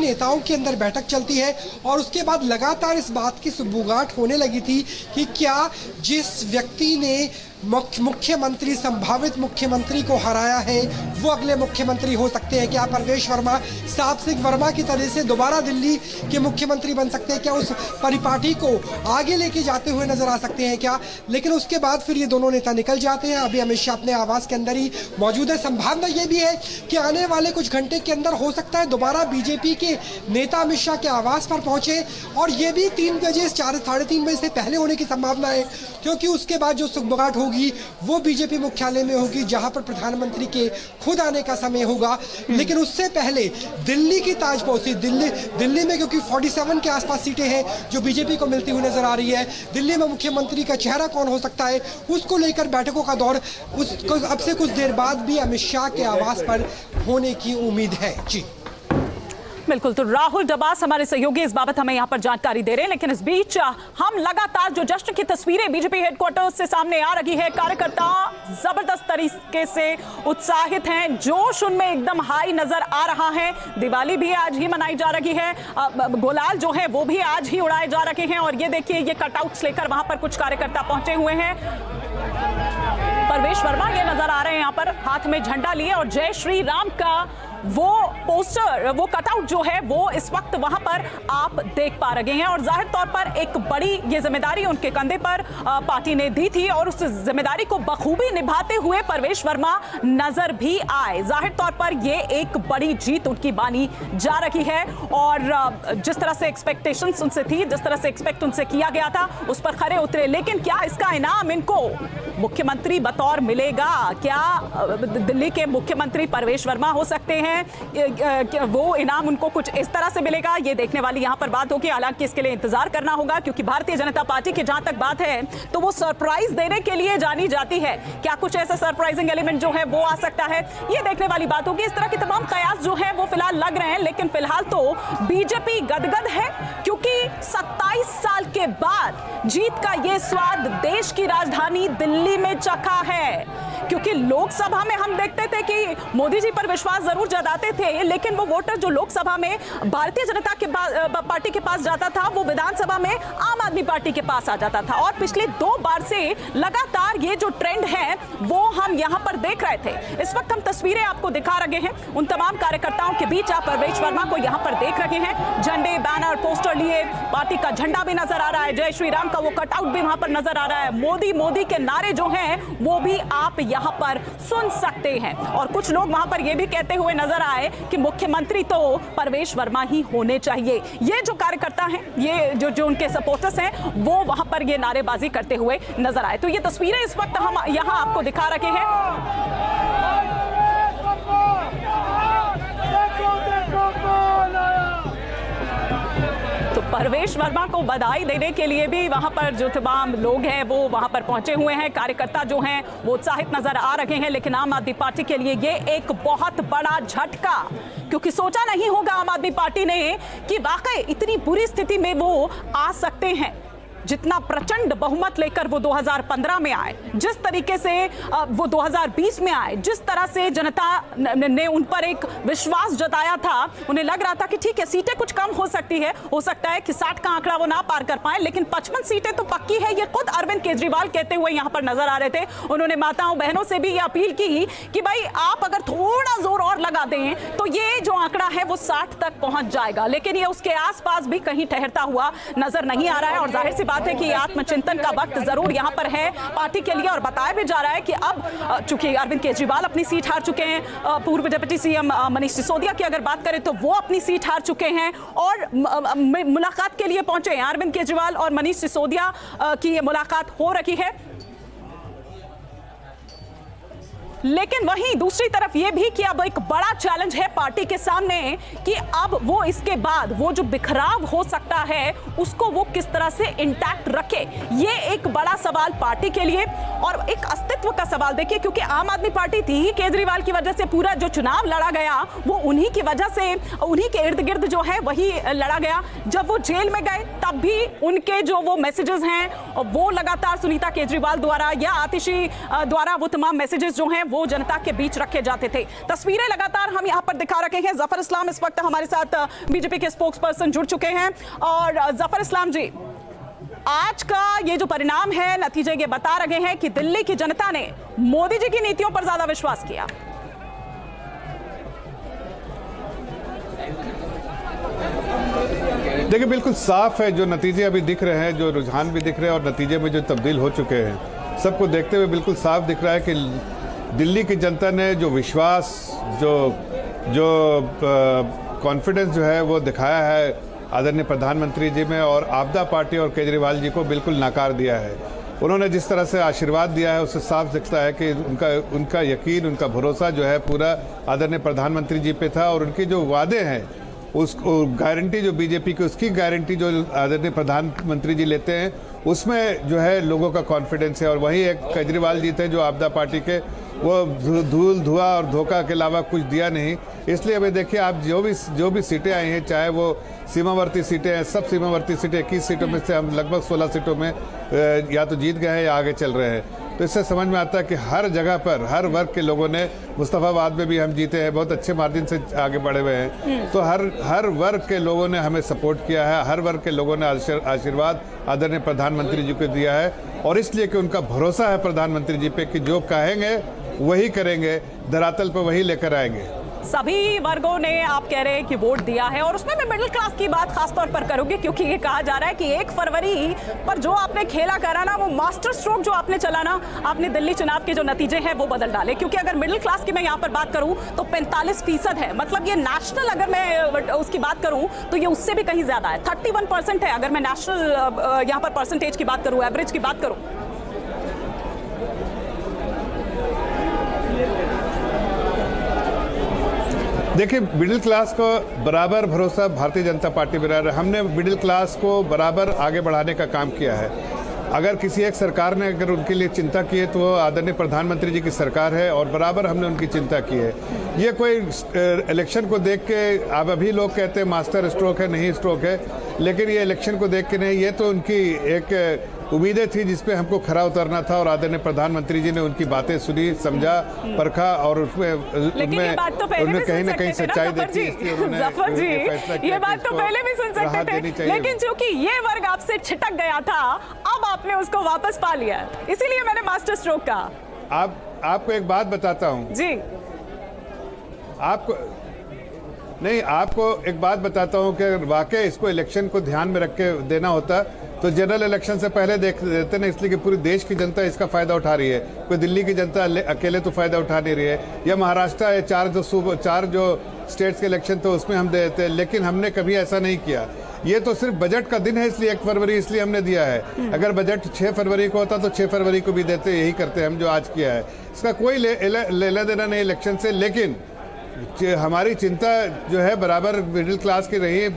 नेताओं के अंदर बैठक चलती है और उसके बाद लगातार इस बात की सुबुगाहट होने लगी थी कि क्या जिस व्यक्ति ने मुख्यमंत्री, संभावित मुख्यमंत्री को हराया है, वो अगले मुख्यमंत्री हो सकते हैं क्या? परवेश वर्मा सात सिंह वर्मा की तरह से दोबारा दिल्ली के मुख्यमंत्री बन सकते हैं क्या? उस परिपाटी को आगे लेके जाते हुए नजर आ सकते हैं क्या? लेकिन उसके बाद फिर ये दोनों नेता निकल जाते हैं। अभी अमित शाह अपने आवास के अंदर ही मौजूद है। संभावना ये भी है कि आने वाले कुछ घंटे के अंदर हो सकता है दोबारा बीजेपी के नेता अमित शाह के आवास पर पहुंचे, और ये भी 3 बजे, 3:30 बजे से पहले होने की संभावना है, क्योंकि उसके बाद जो सुगबुगाहट होगी वो बीजेपी मुख्यालय में होगी, जहां पर प्रधानमंत्री के खुद आने का समय होगा। लेकिन उससे पहले दिल्ली की ताजपोशी, दिल्ली में क्योंकि 47 के आसपास सीटें हैं जो बीजेपी को मिलती हुई नजर आ रही है, दिल्ली में मुख्यमंत्री का चेहरा कौन हो सकता है, उसको लेकर बैठकों का दौर उसको अब से कुछ देर बाद भी अमित शाह के आवास पर होने की उम्मीद है। जी बिल्कुल, तो राहुल डबास हमारे सहयोगी इस बाबत हमें यहाँ पर जानकारी दे रहे हैं। लेकिन इस बीच हम लगातार जो जश्न की तस्वीरें बीजेपी हेडक्वार्टर्स से सामने आ रही है, कार्यकर्ता जबरदस्त तरीके से उत्साहित हैं, जोश उनमें एकदम हाई नजर आ रहा है। दिवाली भी आज ही मनाई जा रही है, गुलाल जो है वो भी आज ही उड़ाए जा रहे हैं। और ये देखिए, ये कटआउट्स लेकर वहां पर कुछ कार्यकर्ता पहुंचे हुए हैं। परवेश वर्मा ये नजर आ रहे हैं यहाँ पर हाथ में झंडा लिए, और जय श्री राम का वो पोस्टर, वो कटआउट जो है वो इस वक्त वहां पर आप देख पा रहे हैं। और जाहिर तौर पर एक बड़ी ये जिम्मेदारी उनके कंधे पर पार्टी ने दी थी, और उस जिम्मेदारी को बखूबी निभाते हुए परवेश वर्मा नजर भी आए। जाहिर तौर पर ये एक बड़ी जीत उनकी मानी जा रही है, और जिस तरह से एक्सपेक्टेशंस उनसे थी, जिस तरह से एक्सपेक्ट उनसे किया गया था, उस पर खरे उतरे। लेकिन क्या इसका इनाम इनको मुख्यमंत्री बतौर मिलेगा? क्या दिल्ली के मुख्यमंत्री परवेश वर्मा हो सकते हैं? वो इनाम उनको कुछ इस तरह से मिलेगा, ये देखने वाली यहां पर बात होगी। हालांकि इसके लिए इंतजार करना होगा, क्योंकि भारतीय जनता पार्टी की जहां तक बात है तो वो सरप्राइज देने के लिए जानी जाती है। क्या कुछ ऐसा सरप्राइजिंग एलिमेंट जो है वो आ सकता है, ये देखने वाली बात होगी। इस तरह की तमाम कयास जो है वो फिलहाल लग रहे हैं, लेकिन फिलहाल तो बीजेपी गदगद है, क्योंकि 27 साल के बाद जीत का ये स्वाद देश की राजधानी दिल्ली में चखा है। क्योंकि लोकसभा में हम देखते थे कि मोदी जी पर विश्वास जरूर जताते थे, लेकिन वो वोटर जो लोकसभा में भारतीय जनता के पार्टी के पास जाता था, वो विधानसभा में आम आदमी पार्टी के पास आ जाता था। और पिछले 2 बार से लगातार ये जो ट्रेंड है वो हम यहाँ पर देख रहे थे। इस वक्त हम तस्वीरें आपको दिखा रहे हैं उन तमाम कार्यकर्ताओं के बीच। आप परवेश वर्मा को यहाँ पर देख रहे हैं, झंडे, बैनर, पोस्टर लिए, पार्टी का झंडा भी नजर आ रहा है, जय श्री राम का वो कटआउट भी वहां पर नजर आ रहा है। मोदी मोदी के नारे जो हैं वो भी आप यहाँ पर सुन सकते हैं। और कुछ लोग वहां पर ये भी कहते हुए नजर आए कि मुख्यमंत्री तो परवेश वर्मा ही होने चाहिए। ये जो कार्यकर्ता हैं, ये जो उनके सपोर्टर्स हैं, वो वहां पर ये नारेबाजी करते हुए नजर आए। तो ये तस्वीरें इस वक्त हम यहां आपको दिखा रहे हैं। तो परवेश वर्मा को बधाई देने के लिए भी वहां पर जो तमाम लोग हैं वो वहां पर पहुंचे हुए हैं। कार्यकर्ता जो हैं वो उत्साहित नजर आ रहे हैं। लेकिन आम आदमी पार्टी के लिए ये एक बहुत बड़ा झटका, क्योंकि सोचा नहीं होगा आम आदमी पार्टी ने कि वाकई इतनी बुरी स्थिति में वो आ सकते हैं। जितना प्रचंड बहुमत लेकर वो 2015 में आए, जिस तरीके से वो 2020 में आए, जिस तरह से जनता ने उन पर एक विश्वास जताया था, उन्हें लग रहा था कि ठीक है सीटें कुछ कम हो सकती है, हो सकता है कि 60 का आंकड़ा वो ना पार कर पाए, लेकिन 55 सीटें तो पक्की है। ये खुद अरविंद केजरीवाल कहते हुए यहाँ पर नजर आ रहे थे। उन्होंने माताओं बहनों से भी ये अपील की कि भाई आप अगर थोड़ा जोर और लगा दें तो ये जो आंकड़ा है वो 60 तक पहुंच जाएगा। लेकिन ये उसके आसपास भी कहीं ठहरता हुआ नजर नहीं आ रहा है। और जाहिर सी बात है कि आत्मचिंतन का वक्त जरूर यहां पर है पार्टी के लिए। और बताया भी जा रहा है कि अब चूंकि अरविंद केजरीवाल अपनी सीट हार चुके हैं, पूर्व डिप्टी सीएम मनीष सिसोदिया की अगर बात करें तो वो अपनी सीट हार चुके हैं और मुलाकात के लिए पहुंचे हैं। अरविंद केजरीवाल और मनीष सिसोदिया की ये मुलाकात हो रही है। लेकिन वहीं दूसरी तरफ यह भी कि अब एक बड़ा चैलेंज है पार्टी के सामने कि अब वो इसके बाद वो जो बिखराव हो सकता है उसको वो किस तरह से इंटैक्ट रखे। ये एक बड़ा सवाल पार्टी के लिए और एक अस्तित्व का सवाल। देखिए, क्योंकि आम आदमी पार्टी थी ही केजरीवाल की वजह से पूरा जो चुनाव लड़ा गया वो उन्हीं की वजह से, उन्हीं के इर्द गिर्द जो है वही लड़ा गया। जब वो जेल में गए तब भी उनके जो वो मैसेजेस हैं वो लगातार सुनीता केजरीवाल द्वारा या आतिशी द्वारा वो तमाम मैसेजेस जो हैं वो जनता के बीच रखे जाते थे। तस्वीरें लगातार हम यहां पर दिखा रखे हैं। जफर इस्लाम इस वक्त हमारे साथ बीजेपी के स्पोक्स पर्सन जुड़ चुके हैं। और जफर इस्लाम जी, आज का ये जो परिणाम है, नतीजे ये बता रहे हैं कि दिल्ली की जनता ने मोदी जी की नीतियों पर ज्यादा विश्वास किया। देखिए, बिल्कुल साफ है जो नतीजे अभी दिख रहे हैं, जो रुझान भी दिख रहे हैं और नतीजे में जो तब्दील हो चुके हैं, सबको देखते हुए बिल्कुल साफ दिख रहा है कि दिल्ली की जनता ने जो विश्वास, जो कॉन्फिडेंस जो है वो दिखाया है आदरणीय प्रधानमंत्री जी में, और आपदा पार्टी और केजरीवाल जी को बिल्कुल नकार दिया है। उन्होंने जिस तरह से आशीर्वाद दिया है उससे साफ दिखता है कि उनका यकीन, उनका भरोसा जो है पूरा आदरणीय प्रधानमंत्री जी पे था, और उनके जो वादे हैं उसको गारंटी जो बीजेपी की, उसकी गारंटी जो आदरणीय प्रधानमंत्री जी लेते हैं उसमें जो है लोगों का कॉन्फिडेंस है। और वहीं एक केजरीवाल जी थे जो आपदा पार्टी के, वो धूल धुआं और धोखा के अलावा कुछ दिया नहीं। इसलिए अभी देखिए, आप जो भी सीटें आई हैं, चाहे वो सीमावर्ती सीटें हैं, सब सीमावर्ती सीटें 21 सीटों में से हम लगभग 16 सीटों में या तो जीत गए हैं या आगे चल रहे हैं। तो इससे समझ में आता है कि हर जगह पर हर वर्ग के लोगों ने, मुस्तफाबाद में भी हम जीते हैं, बहुत अच्छे मार्जिन से आगे बढ़े हुए हैं। तो हर वर्ग के लोगों ने हमें सपोर्ट किया है, हर वर्ग के लोगों ने आशीर्वाद आदरणीय प्रधानमंत्री जी को दिया है, और इसलिए कि उनका भरोसा है प्रधानमंत्री जी पे कि जो कहेंगे वही करेंगे, धरातल पर वही लेकर आएंगे। सभी वर्गों ने, आप कह रहे हैं कि वोट दिया है, और उसमें मैं मिडिल क्लास की बात खासतौर पर करूंगी, क्योंकि ये कहा जा रहा है कि 1 फरवरी पर जो आपने खेला करा ना, वो मास्टर स्ट्रोक जो आपने चला ना, आपने दिल्ली चुनाव के जो नतीजे हैं वो बदल डाले। क्योंकि अगर मिडिल क्लास की मैं यहाँ पर बात करूं तो 45% है, मतलब ये नेशनल, अगर मैं उसकी बात करूं तो ये उससे भी कहीं ज्यादा है। 31% है अगर मैं नेशनल यहाँ पर परसेंटेज की बात करूं, एवरेज की बात करूं। देखिए, मिडिल क्लास को बराबर भरोसा भारतीय जनता पार्टी में रहा है। हमने मिडिल क्लास को बराबर आगे बढ़ाने का काम किया है। अगर किसी एक सरकार ने अगर उनके लिए चिंता की है तो वो आदरणीय प्रधानमंत्री जी की सरकार है, और बराबर हमने उनकी चिंता की है। ये कोई इलेक्शन को देख के, अब अभी लोग कहते हैं मास्टर स्ट्रोक है, नहीं स्ट्रोक है, लेकिन ये इलेक्शन को देख के नहीं, ये तो उनकी एक उम्मीदें थी जिसपे हमको खरा उतरना था, और आदरणीय प्रधानमंत्री जी ने उनकी बातें सुनी, समझा, परखा, और उनमें कहीं ना कहीं सच्चाई देखी। जफर जी, ये बात तो पहले भी सुन सकते थे, लेकिन चूंकि ये वर्ग आपसे छिटक गया था, अब आपने उसको वापस पा लिया, इसीलिए मैंने मास्टर स्ट्रोक कहा। आपको एक बात बताता हूँ जी, आपको एक बात बताता हूँ कि वाकई इसको इलेक्शन को ध्यान में रख के देना होता तो जनरल इलेक्शन से पहले देख देते ना, इसलिए कि पूरी देश की जनता इसका फायदा उठा रही है। कोई दिल्ली की जनता अकेले तो फायदा उठा नहीं रही है, या महाराष्ट्र है, चार जो स्टेट्स के इलेक्शन तो उसमें हम दे देते हैं, लेकिन हमने कभी ऐसा नहीं किया। ये तो सिर्फ बजट का दिन है, इसलिए 1 फरवरी इसलिए हमने दिया है। अगर बजट 6 फरवरी को होता तो 6 फरवरी को भी देते, यही करते हैं हम जो आज किया है। इसका कोई लेना देना नहीं इलेक्शन से, लेकिन हमारी चिंता जो है बराबर मिडिल क्लास की रही है।